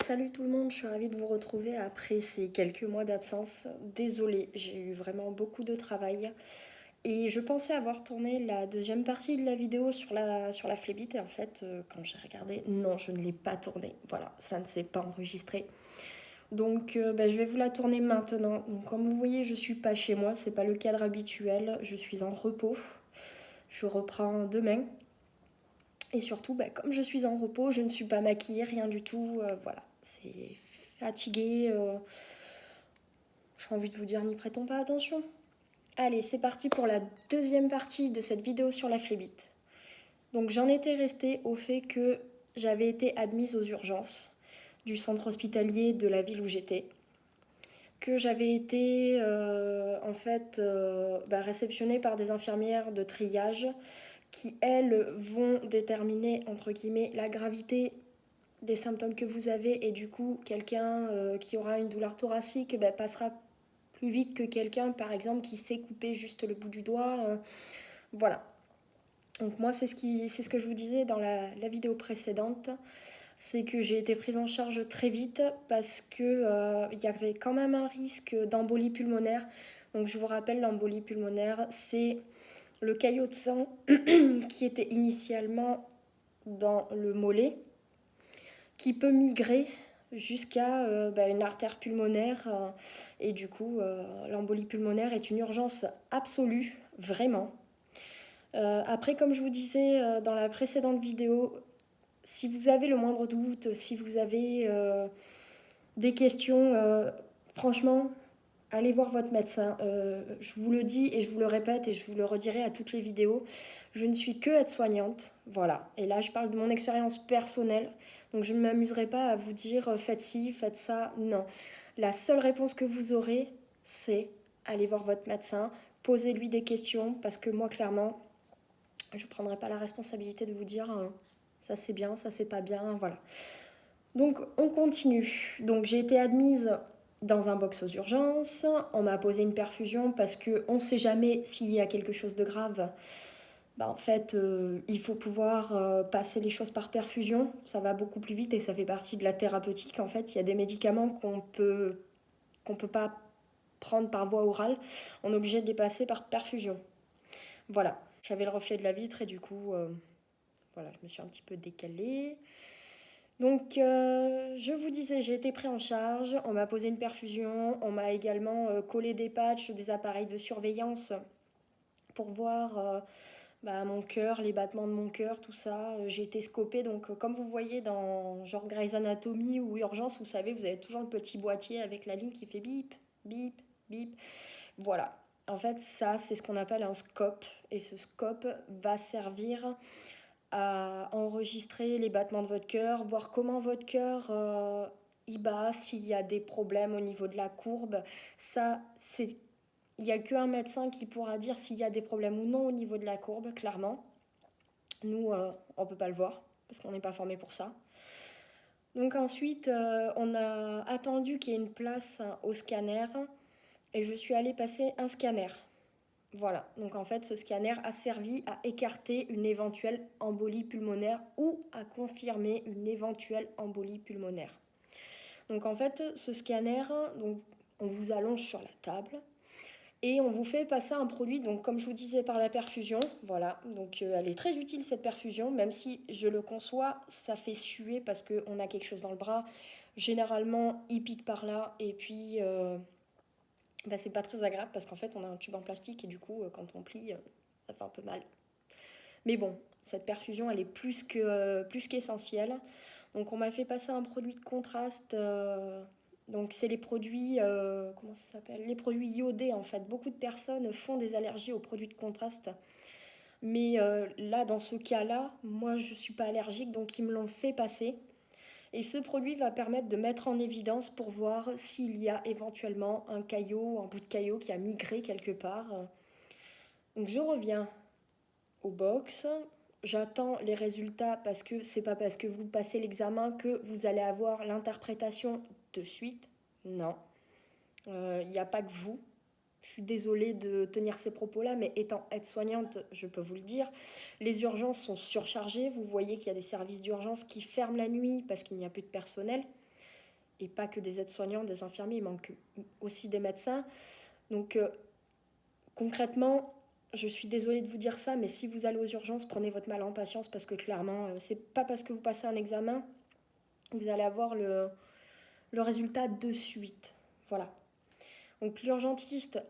Salut tout le monde, je suis ravie de vous retrouver après ces quelques mois d'absence. Désolée, j'ai eu vraiment beaucoup de travail et je pensais avoir tourné la deuxième partie de la vidéo sur la phlébite et en fait, quand j'ai regardé, non, je ne l'ai pas tournée. Voilà, ça ne s'est pas enregistré. Donc, je vais vous la tourner maintenant. Donc, comme vous voyez, je suis pas chez moi, c'est pas le cadre habituel, je suis en repos. Je reprends demain. Et surtout, comme je suis en repos, je ne suis pas maquillée, rien du tout. Voilà, c'est fatigué. J'ai envie de vous dire, n'y prêtons pas attention. Allez, c'est parti pour la deuxième partie de cette vidéo sur la phlébite. Donc j'en étais restée au fait que j'avais été admise aux urgences du centre hospitalier de la ville où j'étais, que j'avais été réceptionnée par des infirmières de triage qui, elles, vont déterminer, entre guillemets, la gravité des symptômes que vous avez et du coup, quelqu'un qui aura une douleur thoracique passera plus vite que quelqu'un, par exemple, qui sait couper juste le bout du doigt. Voilà. Donc moi, c'est ce que je vous disais dans la vidéo précédente, c'est que j'ai été prise en charge très vite parce que il y avait quand même un risque d'embolie pulmonaire. Donc je vous rappelle, l'embolie pulmonaire, c'est le caillot de sang qui était initialement dans le mollet, qui peut migrer jusqu'à une artère pulmonaire. Et du coup, l'embolie pulmonaire est une urgence absolue, vraiment. Après, comme je vous disais dans la précédente vidéo, si vous avez le moindre doute, si vous avez des questions, franchement, allez voir votre médecin. Je vous le dis et je vous le répète et je vous le redirai à toutes les vidéos. Je ne suis que aide-soignante, voilà. Et là, je parle de mon expérience personnelle. Donc, je ne m'amuserai pas à vous dire faites ci, faites ça. Non. La seule réponse que vous aurez, c'est aller voir votre médecin, posez-lui des questions parce que moi, clairement, je ne prendrai pas la responsabilité de vous dire ça c'est bien, ça c'est pas bien, voilà. Donc on continue. Donc j'ai été admise dans un box aux urgences, on m'a posé une perfusion parce qu'on ne sait jamais s'il y a quelque chose de grave. Il faut pouvoir passer les choses par perfusion, ça va beaucoup plus vite et ça fait partie de la thérapeutique. En fait, il y a des médicaments qu'on peut pas prendre par voie orale, on est obligé de les passer par perfusion. Voilà, j'avais le reflet de la vitre et du coup, voilà, je me suis un petit peu décalée. Donc, je vous disais, j'ai été pris en charge, on m'a posé une perfusion, on m'a également collé des patchs, des appareils de surveillance pour voir mon cœur, les battements de mon cœur, tout ça. J'ai été scopée, donc comme vous voyez dans genre Grey's Anatomy ou Urgence, vous savez, vous avez toujours le petit boîtier avec la ligne qui fait bip, bip, bip. Voilà. En fait, ça, c'est ce qu'on appelle un scope. Et ce scope va servir à enregistrer les battements de votre cœur, voir comment votre cœur y bat, s'il y a des problèmes au niveau de la courbe. Ça, c'est... Il n'y a qu'un médecin qui pourra dire s'il y a des problèmes ou non au niveau de la courbe, clairement. Nous, on ne peut pas le voir, parce qu'on n'est pas formé pour ça. Donc ensuite, on a attendu qu'il y ait une place au scanner, et je suis allée passer un scanner. Voilà, donc en fait ce scanner a servi à écarter une éventuelle embolie pulmonaire ou à confirmer une éventuelle embolie pulmonaire. Donc en fait ce scanner, donc, on vous allonge sur la table et on vous fait passer un produit, donc comme je vous disais par la perfusion, voilà, donc elle est très utile cette perfusion, même si je le conçois, ça fait suer parce qu'on a quelque chose dans le bras, généralement il pique par là et puis c'est pas très agréable parce qu'en fait on a un tube en plastique et du coup quand on plie ça fait un peu mal. Mais bon, cette perfusion elle est plus qu'essentielle. Donc on m'a fait passer un produit de contraste. Donc c'est les produits comment ça s'appelle, les produits iodés en fait. Beaucoup de personnes font des allergies aux produits de contraste. Mais là dans ce cas-là, moi je suis pas allergique donc ils me l'ont fait passer. Et ce produit va permettre de mettre en évidence pour voir s'il y a éventuellement un caillot, un bout de caillot qui a migré quelque part. Donc je reviens au box, j'attends les résultats parce que c'est pas parce que vous passez l'examen que vous allez avoir l'interprétation de suite. Non, il n'y a pas que vous. Je suis désolée de tenir ces propos-là, mais étant aide-soignante, je peux vous le dire, les urgences sont surchargées. Vous voyez qu'il y a des services d'urgence qui ferment la nuit parce qu'il n'y a plus de personnel. et pas que des aides-soignants, des infirmiers, il manque aussi des médecins. Donc concrètement, je suis désolée de vous dire ça, mais si vous allez aux urgences, prenez votre mal en patience parce que clairement, c'est pas parce que vous passez un examen, vous allez avoir le résultat de suite. Voilà. Donc l'urgentiste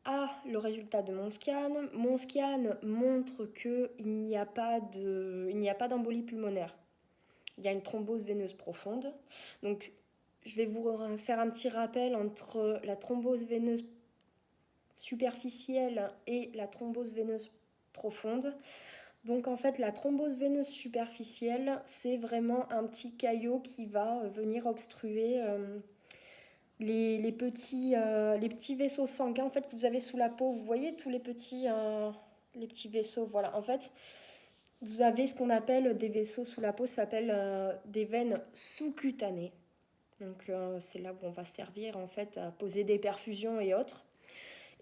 a le résultat de mon scan. Mon scan montre qu'il n'y a pas d'embolie pulmonaire. Il y a une thrombose veineuse profonde. Donc je vais vous faire un petit rappel entre la thrombose veineuse superficielle et la thrombose veineuse profonde. Donc en fait la thrombose veineuse superficielle, c'est vraiment un petit caillot qui va venir obstruer les petits vaisseaux sanguins en fait, que vous avez sous la peau. Vous voyez tous les petits vaisseaux, voilà. En fait, vous avez ce qu'on appelle des vaisseaux sous la peau, ça s'appelle des veines sous-cutanées. Donc c'est là où on va servir en fait à poser des perfusions et autres.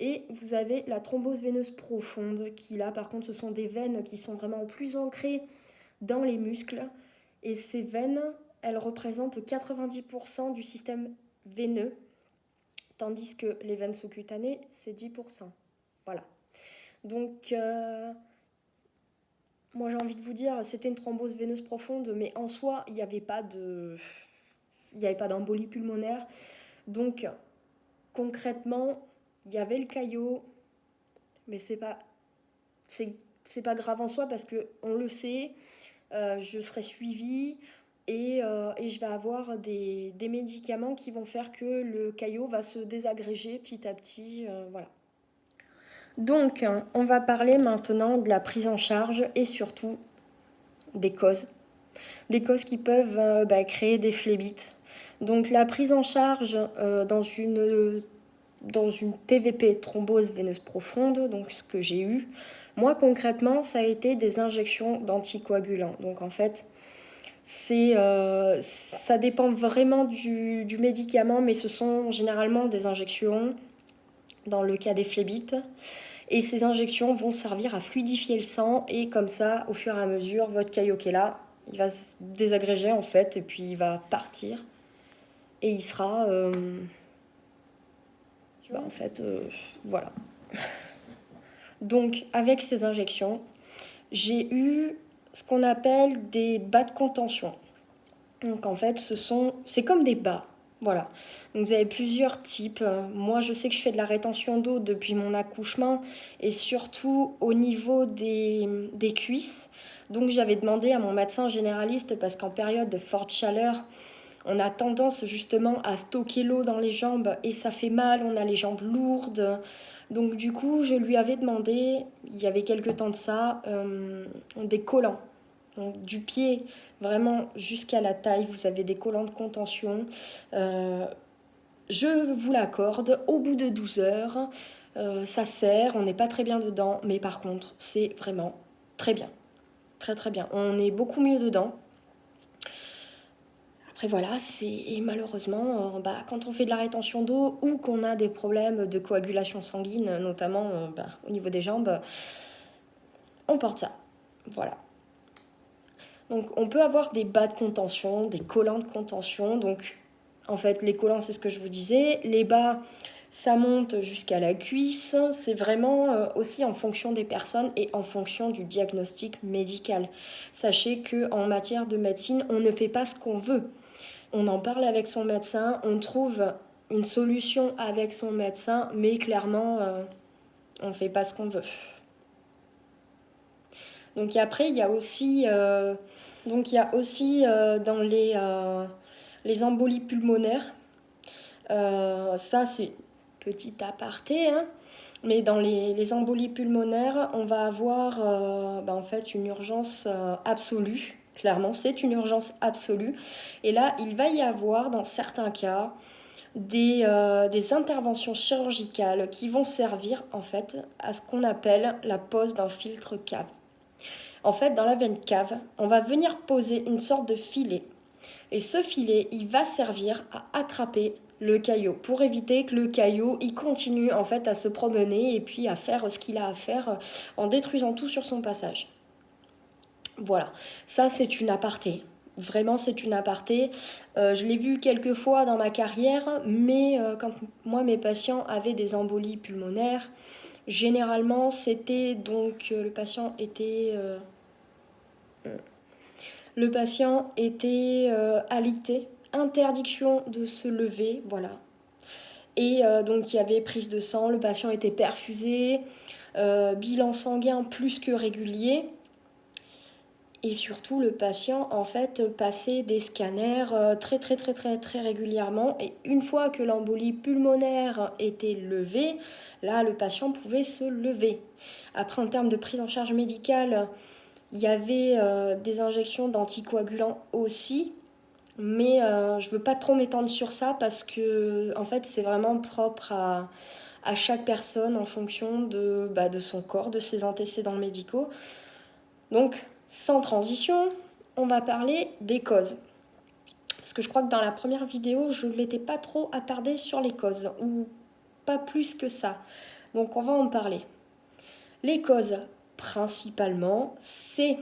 Et vous avez la thrombose veineuse profonde, qui là par contre ce sont des veines qui sont vraiment plus ancrées dans les muscles. Et ces veines, elles représentent 90% du système veineux, tandis que les veines sous-cutanées, c'est 10%. Voilà. Donc, moi j'ai envie de vous dire, c'était une thrombose veineuse profonde, mais en soi, il n'y avait pas d'embolie pulmonaire. Donc, concrètement, il y avait le caillot, mais c'est pas grave en soi parce qu'on le sait, je serai suivie et je vais avoir des médicaments qui vont faire que le caillot va se désagréger petit à petit. Voilà. Donc, on va parler maintenant de la prise en charge et surtout des causes. Des causes qui peuvent créer des phlébites. Donc, la prise en charge dans une TVP, thrombose veineuse profonde, donc ce que j'ai eu, moi concrètement, ça a été des injections d'anticoagulants. Donc en fait, ça dépend vraiment du médicament, mais ce sont généralement des injections dans le cas des phlébites. Et ces injections vont servir à fluidifier le sang et comme ça, au fur et à mesure, votre caillot qui est là, il va se désagréger en fait et puis il va partir et il sera... en fait, voilà. Donc, avec ces injections, j'ai eu ce qu'on appelle des bas de contention. Donc, en fait, c'est comme des bas. Voilà. Donc, vous avez plusieurs types. Moi, je sais que je fais de la rétention d'eau depuis mon accouchement et surtout au niveau des cuisses. Donc, j'avais demandé à mon médecin généraliste parce qu'en période de forte chaleur, on a tendance justement à stocker l'eau dans les jambes et ça fait mal, on a les jambes lourdes. Donc du coup, je lui avais demandé, il y avait quelques temps de ça, des collants. Donc du pied vraiment jusqu'à la taille, vous avez des collants de contention. Je vous l'accorde, au bout de 12 heures, ça serre, on n'est pas très bien dedans, mais par contre, c'est vraiment très bien. Très très bien. On est beaucoup mieux dedans. Après voilà, et malheureusement, quand on fait de la rétention d'eau ou qu'on a des problèmes de coagulation sanguine, notamment au niveau des jambes, on porte ça. Voilà. Donc on peut avoir des bas de contention, des collants de contention. Donc en fait, les collants, c'est ce que je vous disais. Les bas, ça monte jusqu'à la cuisse. C'est vraiment aussi en fonction des personnes et en fonction du diagnostic médical. Sachez qu'en matière de médecine, on ne fait pas ce qu'on veut. On en parle avec son médecin, on trouve une solution avec son médecin, mais clairement, on ne fait pas ce qu'on veut. Donc après, il y a aussi, dans les embolies pulmonaires, ça c'est petit aparté, hein, mais dans les embolies pulmonaires, on va avoir en fait une urgence absolue. Clairement, c'est une urgence absolue. Et là, il va y avoir, dans certains cas, des interventions chirurgicales qui vont servir, en fait, à ce qu'on appelle la pose d'un filtre cave. En fait, dans la veine cave, on va venir poser une sorte de filet. Et ce filet, il va servir à attraper le caillot pour éviter que le caillot il continue en fait à se promener et puis à faire ce qu'il a à faire en détruisant tout sur son passage. Voilà, ça c'est une aparté. Vraiment, c'est une aparté. Je l'ai vu quelques fois dans ma carrière, mais quand moi, mes patients avaient des embolies pulmonaires, généralement, c'était donc le patient était alité, interdiction de se lever, voilà. Et donc il y avait prise de sang, le patient était perfusé, bilan sanguin plus que régulier. Et surtout, le patient, en fait, passait des scanners très, très, très, très, très régulièrement. Et une fois que l'embolie pulmonaire était levée, là, le patient pouvait se lever. Après, en termes de prise en charge médicale, il y avait des injections d'anticoagulants aussi. Mais je ne veux pas trop m'étendre sur ça parce que, en fait, c'est vraiment propre à chaque personne en fonction de son corps, de ses antécédents médicaux. Donc, sans transition, on va parler des causes. Parce que je crois que dans la première vidéo, je ne m'étais pas trop attardée sur les causes, ou pas plus que ça. Donc, on va en parler. Les causes, principalement, c'est...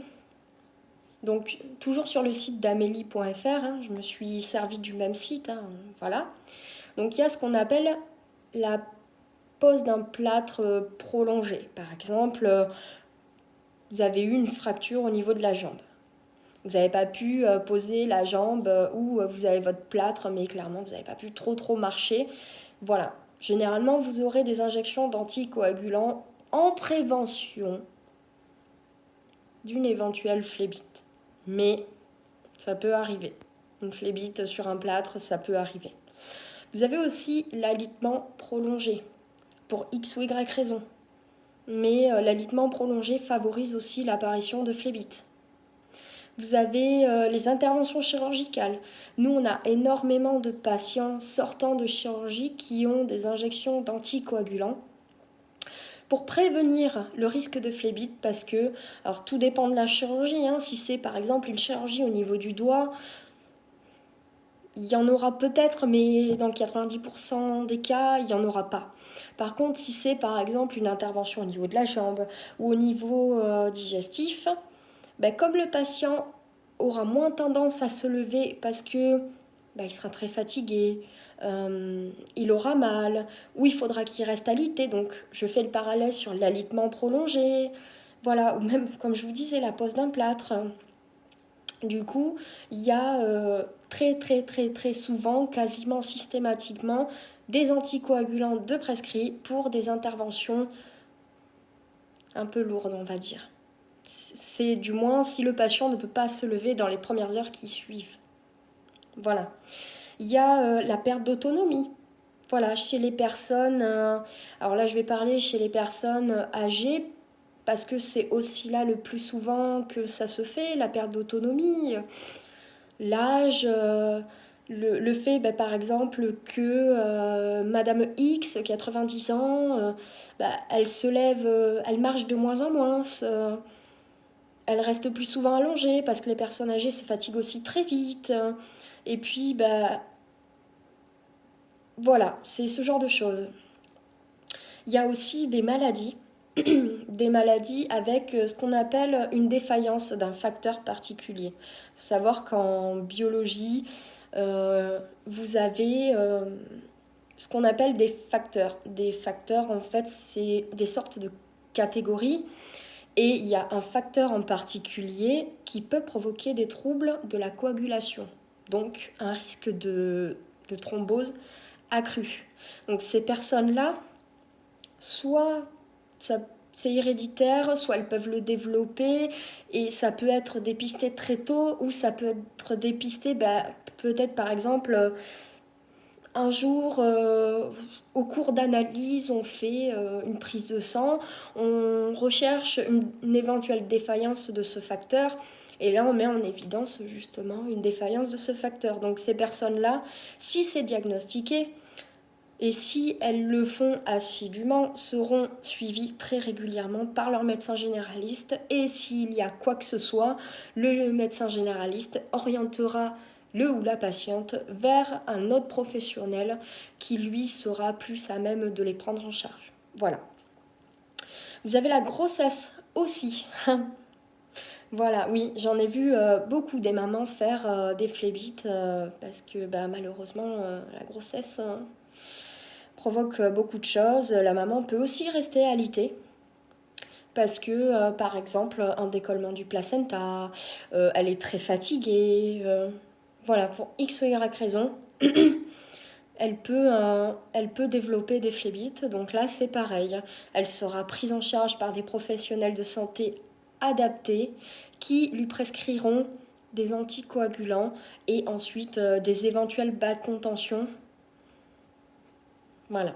Donc, toujours sur le site d'amélie.fr, hein, je me suis servi du même site, hein, voilà. Donc, il y a ce qu'on appelle la pose d'un plâtre prolongé. Par exemple, vous avez eu une fracture au niveau de la jambe. Vous n'avez pas pu poser la jambe ou vous avez votre plâtre, mais clairement, vous n'avez pas pu trop marcher. Voilà. Généralement, vous aurez des injections d'anticoagulants en prévention d'une éventuelle phlébite. Mais ça peut arriver. Une phlébite sur un plâtre, ça peut arriver. Vous avez aussi l'alitement prolongé, pour X ou Y raison. Mais l'alitement prolongé favorise aussi l'apparition de phlébites. Vous avez les interventions chirurgicales. Nous, on a énormément de patients sortant de chirurgie qui ont des injections d'anticoagulants pour prévenir le risque de phlébite parce que, alors tout dépend de la chirurgie, hein, si c'est par exemple une chirurgie au niveau du doigt, il y en aura peut-être, mais dans 90% des cas, il n'y en aura pas. Par contre, si c'est par exemple une intervention au niveau de la jambe ou au niveau digestif, ben, comme le patient aura moins tendance à se lever parce que il sera très fatigué, il aura mal, ou il faudra qu'il reste alité. Donc je fais le parallèle sur l'alitement prolongé, voilà, ou même comme je vous disais la pose d'un plâtre. Du coup, il y a très souvent, quasiment systématiquement, des anticoagulants de prescrit pour des interventions un peu lourdes, on va dire. C'est du moins si le patient ne peut pas se lever dans les premières heures qui suivent. Voilà. Il y a la perte d'autonomie. Voilà, chez les personnes, alors là je vais parler chez les personnes âgées, parce que c'est aussi là le plus souvent que ça se fait, la perte d'autonomie. L'âge, le fait par exemple que Madame X, 90 ans, elle se lève, elle marche de moins en moins, elle reste plus souvent allongée parce que les personnes âgées se fatiguent aussi très vite. Et puis, voilà, c'est ce genre de choses. Il y a aussi des maladies, des maladies avec ce qu'on appelle une défaillance d'un facteur particulier. Il faut savoir qu'en biologie, vous avez ce qu'on appelle des facteurs. Des facteurs, en fait, c'est des sortes de catégories. Et il y a un facteur en particulier qui peut provoquer des troubles de la coagulation, donc un risque de thrombose accru. Donc ces personnes-là, soit c'est héréditaire, soit elles peuvent le développer et ça peut être dépisté très tôt ou ça peut être dépisté peut-être par exemple un jour, au cours d'analyse, on fait une prise de sang, on recherche une éventuelle défaillance de ce facteur, et là on met en évidence justement une défaillance de ce facteur. Donc ces personnes-là, si c'est diagnostiqué, et si elles le font assidûment, seront suivies très régulièrement par leur médecin généraliste, et s'il y a quoi que ce soit, le médecin généraliste orientera le ou la patiente vers un autre professionnel qui lui sera plus à même de les prendre en charge. Voilà. Vous avez la grossesse aussi. Voilà, oui, j'en ai vu beaucoup des mamans faire des phlébites parce que bah, malheureusement la grossesse provoque beaucoup de choses. La maman peut aussi rester alitée parce que par exemple un décollement du placenta, elle est très fatiguée, voilà, pour X ou Y raison, elle peut développer des phlébites. Donc là, c'est pareil. Elle sera prise en charge par des professionnels de santé adaptés qui lui prescriront des anticoagulants et ensuite des éventuels bas de contention. Voilà.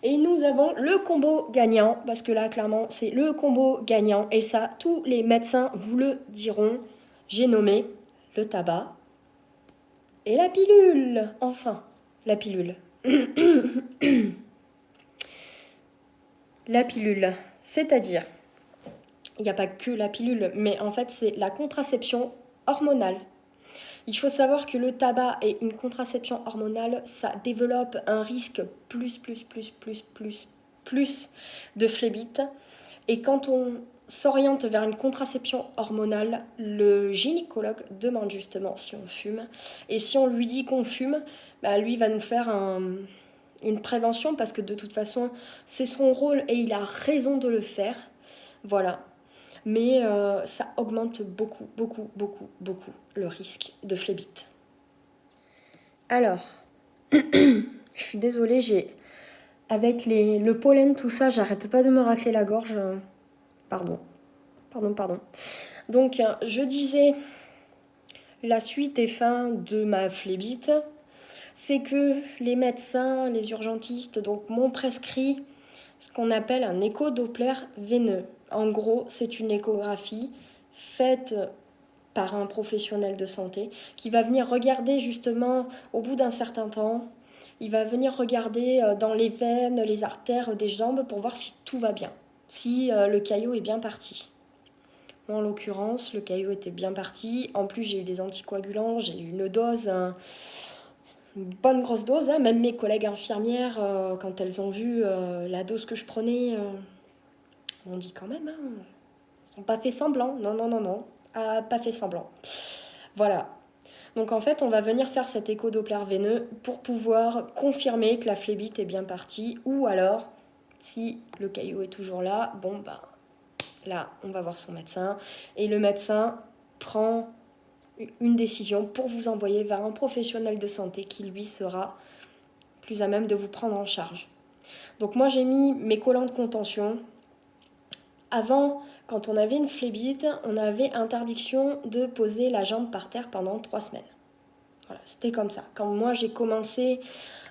Et nous avons le combo gagnant, parce que là, clairement, c'est le combo gagnant. Et ça, tous les médecins vous le diront. J'ai nommé le tabac et la pilule. Enfin, la pilule. La pilule, c'est-à-dire, il n'y a pas que la pilule, mais en fait, c'est la contraception hormonale. Il faut savoir que le tabac et une contraception hormonale, ça développe un risque plus de phlébite. Et quand on s'oriente vers une contraception hormonale, le gynécologue demande justement si on fume. Et si on lui dit qu'on fume, bah, lui va nous faire une prévention parce que de toute façon, c'est son rôle et il a raison de le faire. Voilà. Mais ça augmente beaucoup le risque de phlébite. Alors, je suis désolée, avec le pollen, tout ça, j'arrête pas de me racler la gorge. Pardon. Donc, je disais, la suite et fin de ma phlébite, c'est que les médecins, les urgentistes, donc, m'ont prescrit ce qu'on appelle un écho-doppler veineux. En gros, c'est une échographie faite par un professionnel de santé qui va venir regarder justement au bout d'un certain temps, il va venir regarder dans les veines, les artères des jambes pour voir si tout va bien, si le caillot est bien parti. Moi, en l'occurrence, le caillot était bien parti. En plus, j'ai eu des anticoagulants, j'ai eu une dose, une bonne grosse dose. Hein. Même mes collègues infirmières, quand elles ont vu la dose que je prenais, m'ont dit quand même, hein, ils n'ont pas fait semblant. Non. Pas fait semblant. Voilà. Donc en fait, on va venir faire cet écho-doppler veineux pour pouvoir confirmer que la phlébite est bien partie. Ou alors, si le caillot est toujours là, bon, bah, là, on va voir son médecin. Et le médecin prend une décision pour vous envoyer vers un professionnel de santé qui, lui, sera plus à même de vous prendre en charge. Donc moi, j'ai mis mes collants de contention. Avant, quand on avait une phlébite, on avait interdiction de poser la jambe par terre pendant 3 semaines. Voilà, c'était comme ça. Quand moi j'ai commencé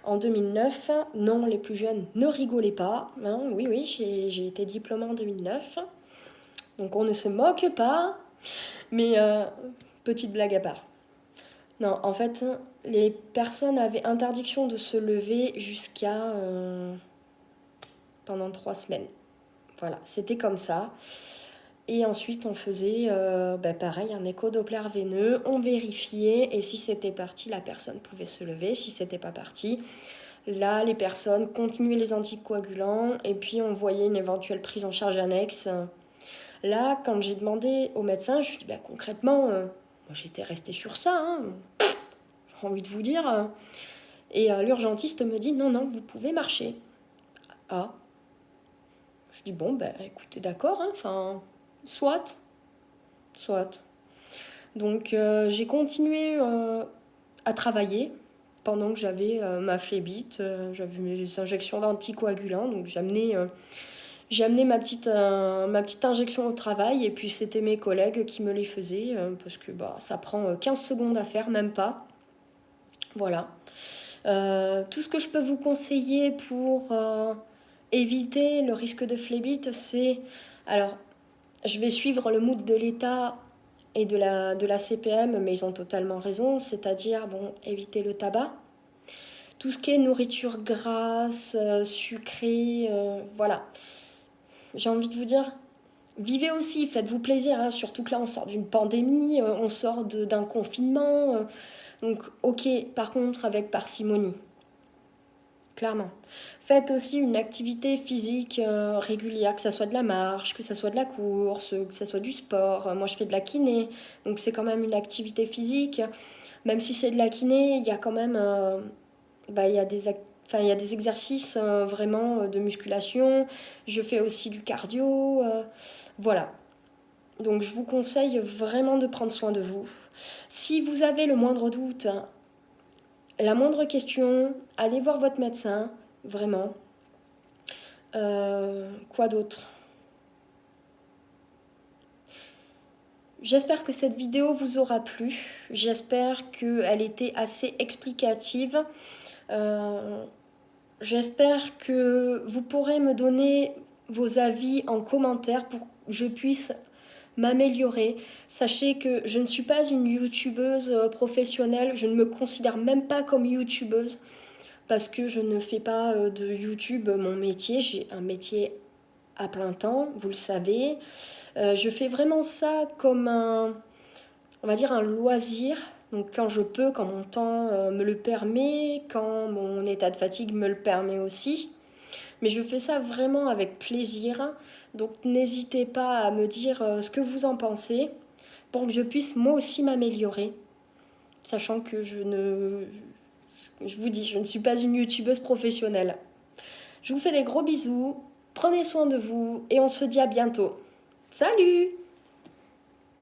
en 2009, non, les plus jeunes ne rigolaient pas. Hein, oui, j'ai été diplômée en 2009. Donc on ne se moque pas. Mais petite blague à part. Non, en fait, les personnes avaient interdiction de se lever jusqu'à pendant 3 semaines. Voilà, c'était comme ça. Et ensuite, on faisait pareil, un écho-doppler veineux. On vérifiait et si c'était parti, la personne pouvait se lever. Si c'était pas parti, là, les personnes continuaient les anticoagulants et puis on voyait une éventuelle prise en charge annexe. Là, quand j'ai demandé au médecin, je lui ai dit concrètement, moi j'étais restée sur ça, hein, j'ai envie de vous dire. Et l'urgentiste me dit non, vous pouvez marcher. Ah, je dis bon, écoutez, d'accord, hein, enfin, soit. Donc j'ai continué à travailler pendant que j'avais ma phlébite, j'avais mes injections d'anticoagulants, donc j'ai amené ma petite injection au travail et puis c'était mes collègues qui me les faisaient parce que ça prend 15 secondes à faire, même pas. Voilà. Tout ce que je peux vous conseiller pour éviter le risque de phlébite, c'est... Alors, je vais suivre le mood de l'État et de la CPM, mais ils ont totalement raison, c'est-à-dire, éviter le tabac. Tout ce qui est nourriture grasse, sucrée, voilà. J'ai envie de vous dire, vivez aussi, faites-vous plaisir, hein, surtout que là, on sort d'une pandémie, on sort d'un confinement. Donc, ok, par contre, avec parcimonie. clairement. Faites aussi une activité physique régulière, que ça soit de la marche, que ça soit de la course, que ça soit du sport. Moi, je fais de la kiné, donc c'est quand même une activité physique. Même si c'est de la kiné, il y a quand même il y a enfin, il y a des exercices vraiment de musculation. Je fais aussi du cardio. Voilà. Donc je vous conseille vraiment de prendre soin de vous. Si vous avez le moindre doute, la moindre question, allez voir votre médecin, vraiment. Quoi d'autre? J'espère que cette vidéo vous aura plu. J'espère qu'elle était assez explicative. Euh, J'espère que vous pourrez me donner vos avis en commentaire pour que je puisse m'améliorer. Sachez que je ne suis pas une youtubeuse professionnelle, je ne me considère même pas comme youtubeuse parce que je ne fais pas de YouTube mon métier, j'ai un métier à plein temps, vous le savez. Je fais vraiment ça comme on va dire un loisir. Donc quand je peux, quand mon temps me le permet, quand mon état de fatigue me le permet aussi. Mais je fais ça vraiment avec plaisir. Donc n'hésitez pas à me dire ce que vous en pensez pour que je puisse moi aussi m'améliorer. Sachant que je vous dis, je ne suis pas une youtubeuse professionnelle. Je vous fais des gros bisous, prenez soin de vous et on se dit à bientôt. Salut!